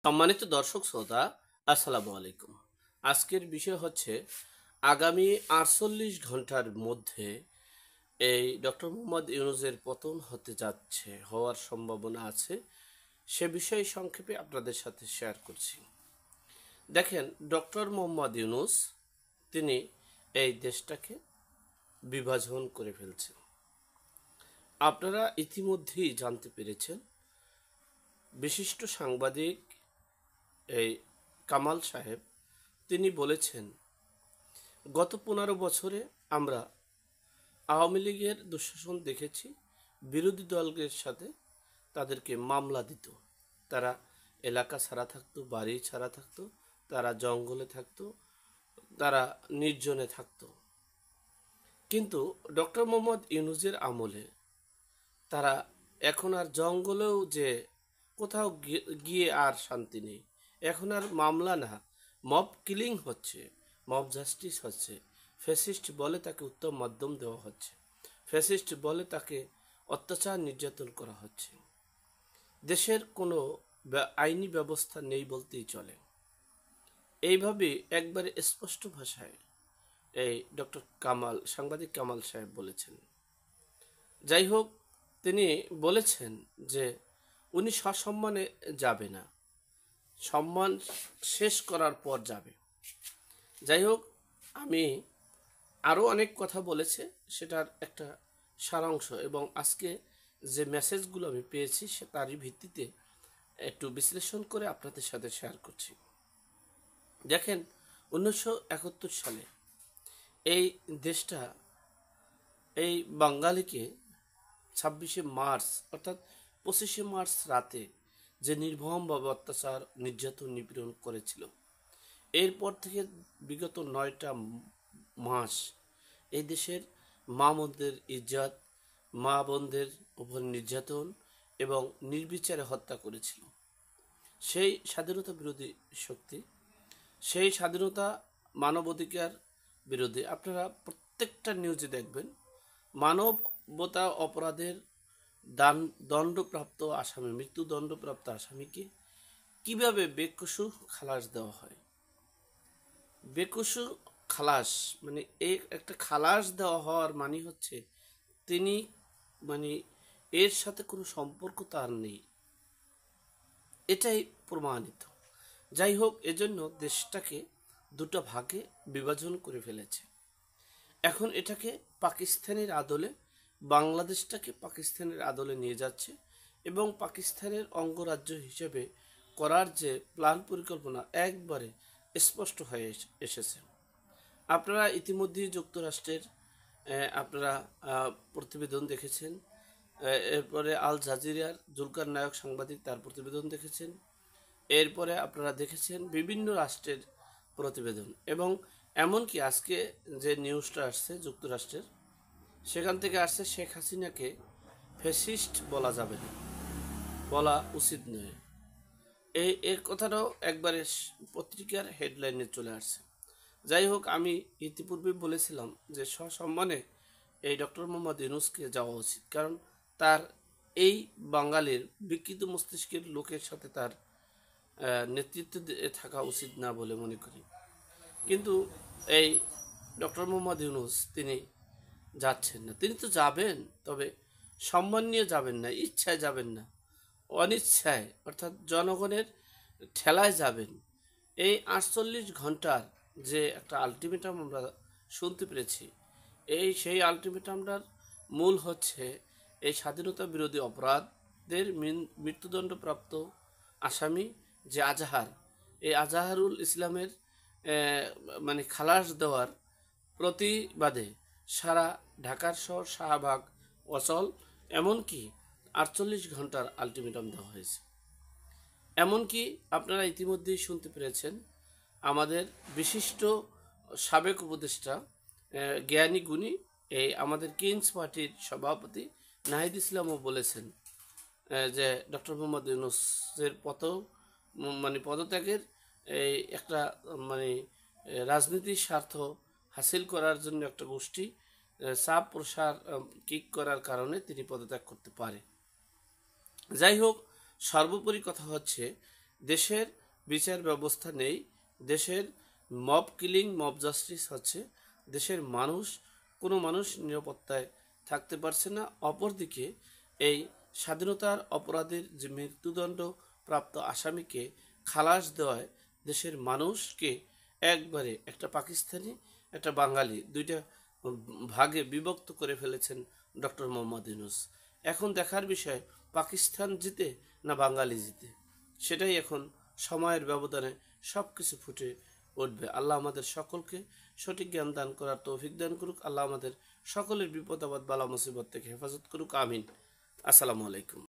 সম্মানিত দর্শক শ্রোতা, আসসালামু আলাইকুম। আজকের বিষয় হচ্ছে আগামী ৪৮ ঘন্টার মধ্যে এই ডক্টর মোহাম্মদ ইউনূসের পতন হতে যাচ্ছে, হওয়ার সম্ভাবনা আছে। সে বিষয়ে সংক্ষেপে আপনাদের সাথে শেয়ার করছি। দেখেন, ডক্টর মোহাম্মদ ইউনূস তিনি এই দেশটাকে বিভাজন করে ফেলছেন। আপনারা ইতিমধ্যেই জানতে পেরেছেন, বিশিষ্ট সাংবাদিক এই কামাল সাহেব তিনি বলেছেন, গত ১৫ বছরে আমরা আওয়ামী লীগের দুঃশাসন দেখেছি। বিরোধী দলের সাথে তাদেরকে মামলা দিত, তারা এলাকা ছাড়া থাকতো, বাড়ি ছাড়া থাকতো, তারা জঙ্গলে থাকতো, তারা নির্জনে থাকতো। কিন্তু ডক্টর মোহাম্মদ ইউনূসের আমলে তারা এখন আর জঙ্গলেও যে কোথাও গিয়ে আর শান্তি নেই। এখন আর মামলা না, মব কিলিং হচ্ছে, মব জাস্টিস হচ্ছে। ফ্যাসিস্ট বলে তাকে উত্তম মাধ্যম দেওয়া হচ্ছে, ফ্যাসিস্ট বলে তাকে অত্যাচার নির্যাতন করা হচ্ছে। দেশের কোনো আইনি ব্যবস্থা নেই বলতেই চলে। এইভাবে একবারে স্পষ্ট ভাষায় এই ডক্টর সাংবাদিক কামাল সাহেব বলেছেন। যাই হোক, তিনি বলেছেন যে উনি সসম্মানে যাবে না, সম্মান শেষ করার পর যাবে। যাই হোক, আমি আরও অনেক কথা বলেছে, সেটার একটা সারাংশ এবং আজকে যে মেসেজগুলো আমি পেয়েছি সে তারই ভিত্তিতে একটু বিশ্লেষণ করে আপনাদের সাথে শেয়ার করছি। দেখেন, 1971 সালে এই দেশটা এই বাঙালিকে 26শে মার্চ অর্থাৎ 25শে মার্চ রাতে যে নির্মমভাবে অত্যাচার নির্যাতন নিপীড়ন করেছিল, এরপর থেকে বিগত 9টা মাস এই দেশের মা বোনদের ইজ্জত, মা বোনদের উপর নির্যাতন এবং নির্বিচারে হত্যা করেছিল সেই স্বাধীনতা বিরোধী শক্তি, সেই স্বাধীনতা মানবাধিকার বিরোধী। আপনারা প্রত্যেকটা নিউজে দেখবেন মানবতা অপরাধের দণ্ডপ্রাপ্ত আসামি, মৃত্যুদণ্ডপ্রাপ্ত আসামিকে কিভাবে বেকসুর খালাস দেওয়া হয়। বেকসুর খালাস মানে এই একটা খালাস দেওয়া হওয়ার মানে হচ্ছে তিনি মানে এর সাথে কোনো সম্পর্ক তার নেই, এটাই প্রমাণিত। যাই হোক, এজন্য দেশটাকে দুটো ভাগে বিভাজন করে ফেলেছে। এখন এটাকে পাকিস্তানের আদলে, বাংলাদেশটাকে পাকিস্তানের আদলে নিয়ে যাচ্ছে এবং পাকিস্তানের অঙ্গরাজ্য হিসেবে করার যে প্ল্যান পরিকল্পনা একবারে স্পষ্ট হয়ে এসেছে। আপনারা ইতিমধ্যেই যুক্তরাষ্ট্রের আপনারা প্রতিবেদন দেখেছেন, এরপরে আল জাজিরার জুলকার নায়ক সাংবাদিক তার প্রতিবেদন দেখেছেন, এরপরে আপনারা দেখেছেন বিভিন্ন রাষ্ট্রের প্রতিবেদন এবং এমনকি আজকে যে নিউজটা আসছে যুক্তরাষ্ট্রের, সেখান থেকে আসছে শেখ হাসিনাকে ফ্যাসিস্ট বলা যাবে না, বলা উচিত নয়। এর কথাটাও একবারে পত্রিকার হেডলাইনে চলে আসছে। যাই হোক, আমি ইতিপূর্বে বলেছিলাম যে সসম্মানে এই ডক্টর মোহাম্মদ ইউনূসকে যাওয়া উচিত, কারণ তার এই বাঙালির বিকৃত মস্তিষ্কের লোকের সাথে তার নেতৃত্ব থাকা উচিত না বলে মনে করি। কিন্তু এই ডক্টর মোহাম্মদ ইউনূস তিনি যাচ্ছেন না। তিনি তো যাবেন, তবে সম্মান নিয়ে যাবেন না, ইচ্ছায় যাবেন না, অনিচ্ছায় অর্থাৎ জনগণের ঠেলায় যাবেন। এই 48 ঘন্টার যে একটা আলটিমেটাম আমরা শুনতে পেরেছি, সেই আলটিমেটামটার মূল হচ্ছে এই স্বাধীনতা বিরোধী অপরাধের মৃত্যুদণ্ডপ্রাপ্ত আসামি যে আজাহার, এই আজাহারুল ইসলামের মানে খালাস দেওয়ার প্রতিবাদে সারা ঢাকার শহর শাহবাগ অচল, এমনকি 48 ঘন্টার আলটিমেটাম দেওয়া হয়েছে। এমনকি আপনারা ইতিমধ্যেই শুনতে পেরেছেন, আমাদের বিশিষ্ট সাবেক উপদেষ্টা জ্ঞানী গুণী এই আমাদের কিংস পার্টির সভাপতি নাহিদ ইসলামও বলেছেন যে ডক্টর মোহাম্মদ ইউনূসের পদত্যাগের এই একটা মানে রাজনীতির স্বার্থ হাসিল করার জন্য একটা গোষ্ঠী চাপ প্রসার কিক করার কারণে তিনি পদত্যাগ করতে পারে। যাই হোক, সর্বোপরি কথা হচ্ছে দেশের বিচার ব্যবস্থা নেই, দেশের মব কিলিং, মব জাস্টিস হচ্ছে, দেশের কোনো মানুষ নিরাপত্তায় থাকতে পারছে না। অপরদিকে এই স্বাধীনতার অপরাধের যে মৃত্যুদণ্ড প্রাপ্ত আসামিকে খালাস দেওয়ায় দেশের মানুষকে একবারে একটা পাকিস্তানি একটা বাঙালি দুইটা ভাগে বিভক্ত করে ফেলেছেন ডক্টর মোহাম্মদ ইউনূস। এখন দেখার বিষয় পাকিস্তান জিতে না বাঙালি জিতে, সেটাই এখন সময়ের ব্যবধানে সব কিছু ফুটে উঠবে। আল্লাহ আমাদের সকলকে সঠিক জ্ঞান দান করার তৌফিক দান করুক। আল্লাহ আমাদের সকলের বিপদ আপদ বালা মুসিবত থেকে হেফাজত করুক। আমিন। আসসালামু আলাইকুম।